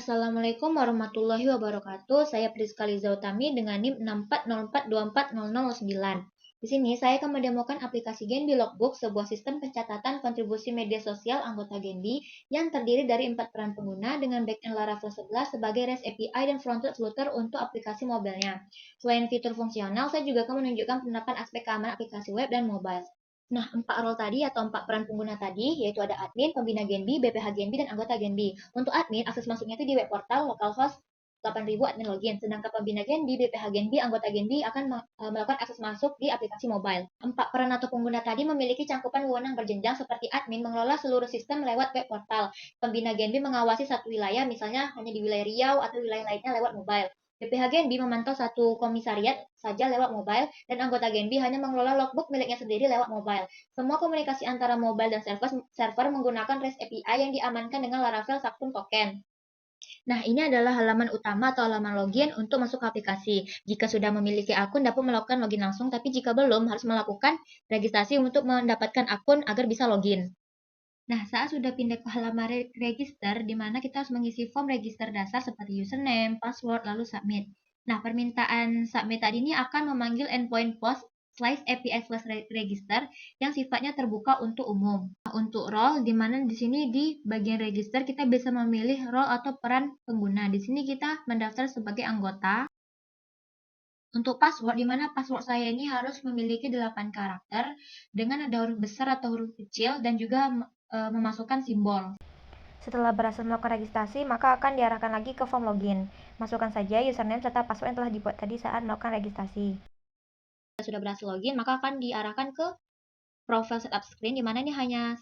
Assalamualaikum warahmatullahi wabarakatuh. Saya Priska Liza Utami dengan NIM 6404240009. Di sini saya akan mendemokan aplikasi Genbi Logbook, sebuah sistem pencatatan kontribusi media sosial anggota Genbi yang terdiri dari 4 peran pengguna dengan backend Laravel 11 sebagai REST API dan frontend Flutter untuk aplikasi mobilenya. Selain fitur fungsional, saya juga akan menunjukkan penerapan aspek keamanan aplikasi web dan mobile. Nah, 4 role tadi atau 4 peran pengguna tadi, yaitu ada admin, pembina Genbi, BPH Genbi, dan anggota Genbi. Untuk admin, akses masuknya itu di web portal localhost 8000 admin login. Sedangkan pembina Genbi, BPH Genbi, anggota Genbi akan melakukan akses masuk di aplikasi mobile. 4 peran atau pengguna tadi memiliki cangkupan wewenang berjenjang seperti admin mengelola seluruh sistem lewat web portal. Pembina Genbi mengawasi satu wilayah, misalnya hanya di wilayah Riau atau wilayah lainnya lewat mobile. BPH Genbi memantau satu komisariat saja lewat mobile, dan anggota Genbi hanya mengelola logbook miliknya sendiri lewat mobile. Semua komunikasi antara mobile dan server menggunakan REST API yang diamankan dengan Laravel Substance Token. Nah, ini adalah halaman utama atau halaman login untuk masuk ke aplikasi. Jika sudah memiliki akun, dapat melakukan login langsung, tapi jika belum, harus melakukan registrasi untuk mendapatkan akun agar bisa login. Nah, saat sudah pindah ke halaman register, di mana kita harus mengisi form register dasar seperti username, password, lalu submit. Nah, permintaan submit tadi ini akan memanggil endpoint post API/register yang sifatnya terbuka untuk umum. Nah, untuk role, di mana di sini di bagian register kita bisa memilih role atau peran pengguna. Di sini kita mendaftar sebagai anggota. Untuk password, di mana password saya ini harus memiliki 8 karakter dengan ada huruf besar atau huruf kecil dan juga memasukkan simbol. Setelah berhasil melakukan registrasi, maka akan diarahkan lagi ke form login. Masukkan saja username serta password yang telah dibuat tadi saat melakukan registrasi. Jika sudah berhasil login, maka akan diarahkan ke profile setup screen, di mana ini hanya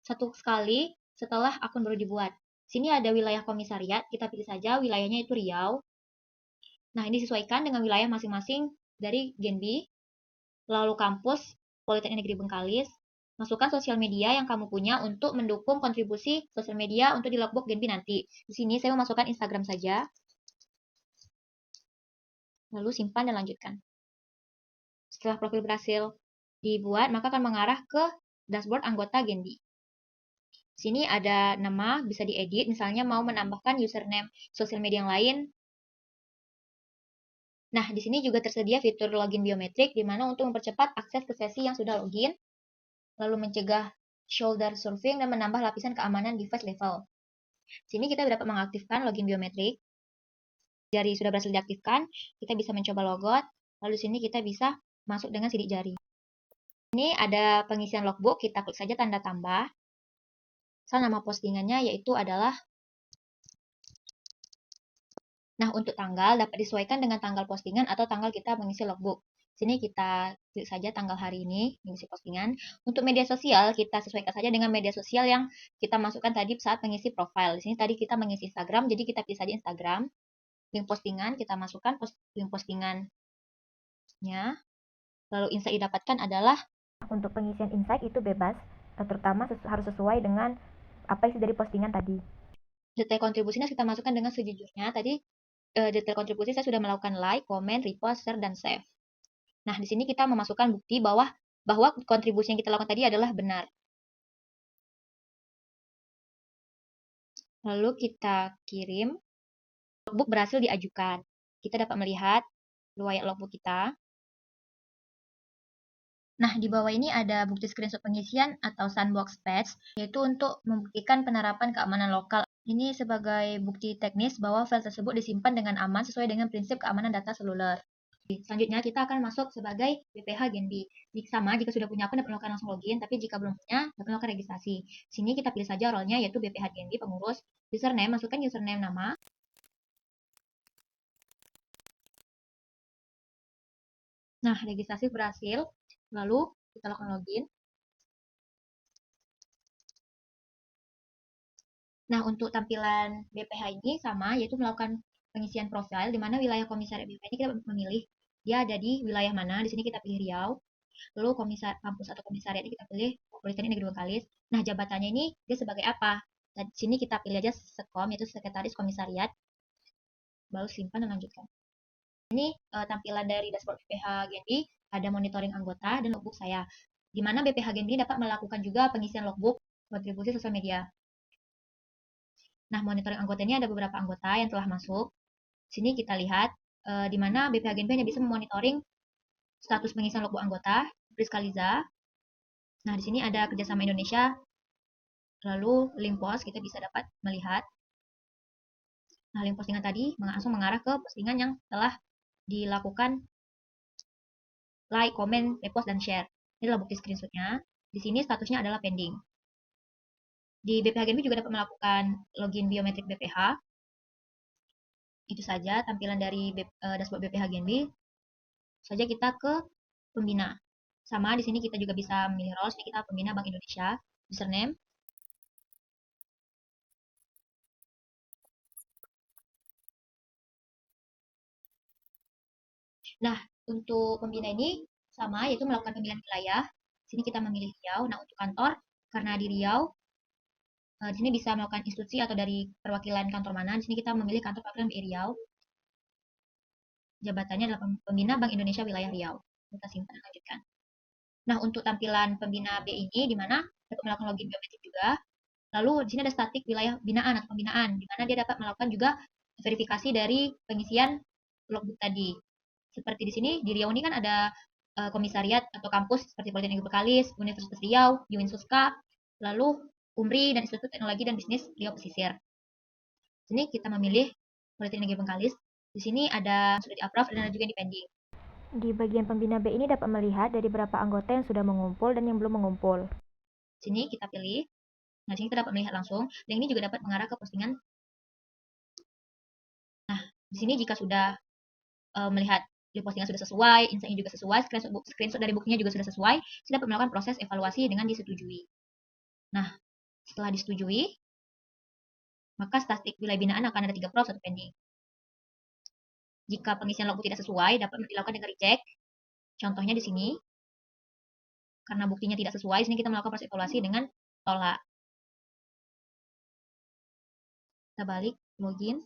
satu kali setelah akun baru dibuat. Sini ada wilayah komisariat, kita pilih saja wilayahnya itu Riau. Nah, ini disesuaikan dengan wilayah masing-masing dari Genbi. Lalu kampus, Politeknik Negeri Bengkalis. Masukkan sosial media yang kamu punya untuk mendukung kontribusi sosial media untuk di logbook Genbi nanti. Di sini saya memasukkan Instagram saja. Lalu simpan dan lanjutkan. Setelah profil berhasil dibuat, maka akan mengarah ke dashboard anggota Genbi. Di sini ada nama, bisa diedit, misalnya mau menambahkan username sosial media yang lain. Nah, di sini juga tersedia fitur login biometrik, di mana untuk mempercepat akses ke sesi yang sudah login, lalu mencegah shoulder surfing dan menambah lapisan keamanan device level. Di sini kita dapat mengaktifkan login biometrik. Jari sudah berhasil diaktifkan, kita bisa mencoba logout, lalu di sini kita bisa masuk dengan sidik jari. Ini ada pengisian logbook, kita klik saja tanda tambah. Asal nama postingannya yaitu adalah. Nah, untuk tanggal dapat disesuaikan dengan tanggal postingan atau tanggal kita mengisi logbook. Sini kita klik saja tanggal hari ini, mengisi postingan. Untuk media sosial, kita sesuaikan saja dengan media sosial yang kita masukkan tadi saat mengisi profile. Di sini tadi kita mengisi Instagram, jadi kita pilih saja Instagram. Link postingan, kita masukkan link postingannya. Lalu insight didapatkan adalah. Untuk pengisian insight itu bebas, terutama harus sesuai dengan apa isi dari postingan tadi. Detail kontribusinya kita masukkan dengan sejujurnya. Tadi detail kontribusi saya sudah melakukan like, comment, repost, share, dan save. Nah, di sini kita memasukkan bukti bahwa kontribusi yang kita lakukan tadi adalah benar. Lalu kita kirim. Logbook berhasil diajukan. Kita dapat melihat riwayat logbook kita. Nah, di bawah ini ada bukti screenshot pengisian atau sandbox patch, yaitu untuk membuktikan penerapan keamanan lokal. Ini sebagai bukti teknis bahwa file tersebut disimpan dengan aman sesuai dengan prinsip keamanan data seluler. Selanjutnya kita akan masuk sebagai BPH Genbi. Sama, jika sudah punya akun dapat melakukan langsung login, tapi jika belum punya dapat melakukan registrasi. Sini kita pilih saja role-nya yaitu BPH Genbi pengurus. Username, masukkan username nama. Nah, registrasi berhasil. Lalu kita lakukan login. Nah, untuk tampilan BPH ini sama, yaitu melakukan pengisian profil, di mana wilayah komisariat BPH ini kita memilih dia ada di wilayah mana. Di sini kita pilih Riau. Lalu kampus atau komisariat ini kita pilih Politeknik Negeri Bengkalis. Nah, jabatannya ini dia sebagai apa? Nah, di sini kita pilih aja Sekom, yaitu Sekretaris Komisariat. Lalu simpan dan lanjutkan. Ini tampilan dari dashboard BPH Genbi, ada monitoring anggota dan logbook saya. Di mana BPH Genbi dapat melakukan juga pengisian logbook kontribusi sosial media. Nah, monitoring anggota ini ada beberapa anggota yang telah masuk. Sini kita lihat di mana BPH Genbi hanya bisa memonitoring status pengisian logbook anggota, Priskaliza. Nah, di sini ada kerjasama Indonesia, lalu link post kita bisa dapat melihat. Nah, link postingan tadi langsung mengarah ke postingan yang telah dilakukan like, comment, repost, dan share. Ini adalah bukti screenshotnya. Di sini statusnya adalah pending. Di BPH Genbi juga dapat melakukan login biometrik BPH. Itu saja tampilan dari dashboard BPH Genbi. Saja kita ke pembina. Sama di sini kita juga bisa memilih roles. Ini kita pembina Bank Indonesia, username. Nah, untuk pembina ini sama, yaitu melakukan pemilihan wilayah. Sini kita memilih Riau. Nah, untuk kantor, karena di Riau, di sini bisa melakukan instruksi atau dari perwakilan kantor mana. Di sini kita memilih kantor perwakilan BI Riau. Jabatannya adalah pembina Bank Indonesia Wilayah Riau. Kita simpan dan lanjutkan. Nah, untuk tampilan pembina B ini, di mana dapat melakukan login biometrik juga. Lalu di sini ada statik wilayah binaan atau pembinaan, di mana dia dapat melakukan juga verifikasi dari pengisian logbook tadi. Seperti di sini, di Riau ini kan ada komisariat atau kampus seperti Politeknik Bekalis, Universitas Riau, Uinsuska, lalu UMRI, dan Institut Teknologi dan Bisnis Riau Pesisir. Di sini kita memilih Politeknik Bengkalis. Di sini ada sudah di-approve dan ada juga di pending. Di bagian pembina B ini dapat melihat dari berapa anggota yang sudah mengumpul dan yang belum mengumpul. Sini kita pilih. Nah, sini kita dapat melihat langsung. Dan ini juga dapat mengarah ke postingan. Nah, di sini jika sudah melihat di postingan sudah sesuai, insightnya juga sesuai, screenshot dari bukunya juga sudah sesuai, saya dapat melakukan proses evaluasi dengan disetujui. Nah, setelah disetujui, maka statistik wilayah binaan akan ada 3 approve, 1 pending. Jika pengisian logbook tidak sesuai, dapat dilakukan dengan reject. Contohnya di sini, karena buktinya tidak sesuai, sini kita melakukan proses evaluasi dengan tolak. Kita balik, login.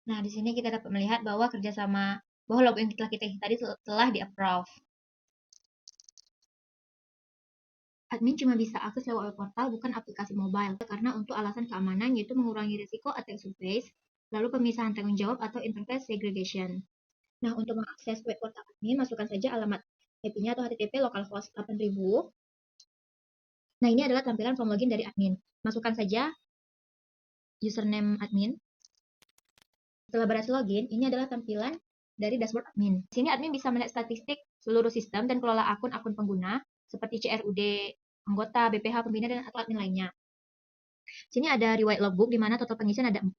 Nah, di sini kita dapat melihat bahwa logbook yang telah kita isi tadi telah di-approve. Admin cuma bisa akses lewat web portal, bukan aplikasi mobile, karena untuk alasan keamanan, yaitu mengurangi risiko attack surface, lalu pemisahan tanggung jawab atau interface segregation. Nah, untuk mengakses web portal admin, masukkan saja alamat IP-nya atau HTTP localhost 8000. Nah, ini adalah tampilan form login dari admin. Masukkan saja username admin. Setelah berhasil login, ini adalah tampilan dari dashboard admin. Di sini admin bisa melihat statistik seluruh sistem dan kelola akun-akun pengguna, seperti CRUD, anggota, BPH, pembina, dan atau admin lainnya. Sini ada riwayat logbook, di mana total pengisian ada 4.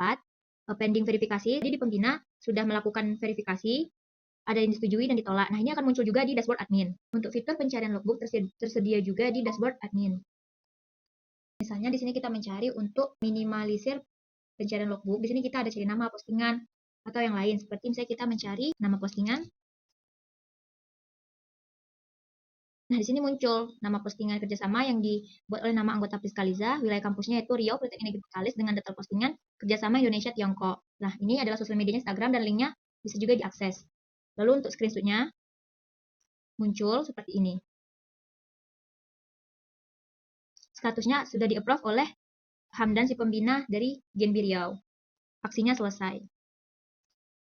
Pending verifikasi, jadi di pembina sudah melakukan verifikasi, ada yang disetujui dan ditolak. Nah, ini akan muncul juga di dashboard admin. Untuk fitur pencarian logbook tersedia juga di dashboard admin. Misalnya di sini kita mencari untuk minimalisir pencarian logbook. Di sini kita ada cari nama postingan atau yang lain. Seperti misalnya kita mencari nama postingan. Nah, di sini muncul nama postingan kerjasama yang dibuat oleh nama anggota Priskaliza. Wilayah kampusnya yaitu Riau Politeknik Negeri Bekalis dengan detail postingan kerjasama Indonesia Tiongkok. Nah, ini adalah sosial medianya Instagram dan linknya bisa juga diakses. Lalu untuk screenshotnya muncul seperti ini. Statusnya sudah di-approve oleh Hamdan si pembina dari Genbi Riau. Aksinya selesai.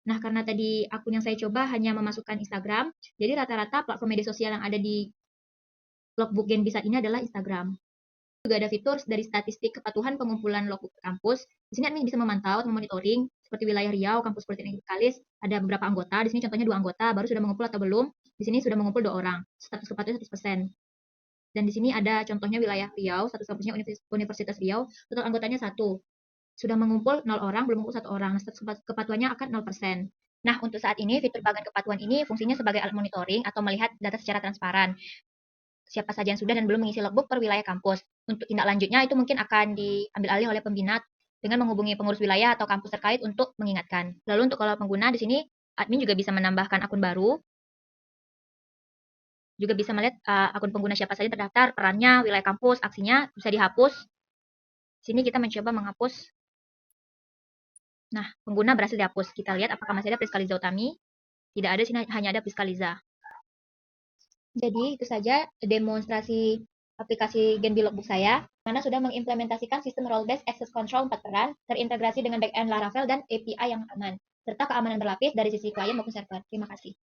Nah, karena tadi akun yang saya coba hanya memasukkan Instagram, jadi rata-rata platform media sosial yang ada di logbook Genbi saat ini adalah Instagram. Juga ada fitur dari statistik kepatuhan pengumpulan logbook per kampus. Di sini admin bisa memantau atau memonitoring seperti wilayah Riau, kampus Politeknik Bekalis, ada beberapa anggota. Di sini contohnya 2 anggota, baru sudah mengumpul atau belum. Di sini sudah mengumpul 2 orang. Status kepatuhan 100%. Dan di sini ada contohnya wilayah Riau, status kampusnya Universitas Riau, total anggotanya 1. Sudah mengumpul 0 orang, belum mengumpul 1 orang. Status kepatuhannya akan 0%. Nah, untuk saat ini, fitur bagan kepatuhan ini fungsinya sebagai alat monitoring atau melihat data secara transparan. Siapa saja yang sudah dan belum mengisi logbook per wilayah kampus. Untuk tindak lanjutnya itu mungkin akan diambil alih oleh pembina dengan menghubungi pengurus wilayah atau kampus terkait untuk mengingatkan. Lalu untuk kalau pengguna di sini admin juga bisa menambahkan akun baru. Juga bisa melihat akun pengguna siapa saja terdaftar, perannya, wilayah kampus, aksinya bisa dihapus. Sini kita mencoba menghapus. Nah, pengguna berhasil dihapus. Kita lihat apakah masih ada Priskaliza Utami. Tidak ada, sini hanya ada Priskaliza. Jadi itu saja demonstrasi aplikasi Genbi Logbook saya, mana sudah mengimplementasikan sistem role-based access control 4 peran, terintegrasi dengan backend Laravel dan API yang aman, serta keamanan berlapis dari sisi klien maupun server. Terima kasih.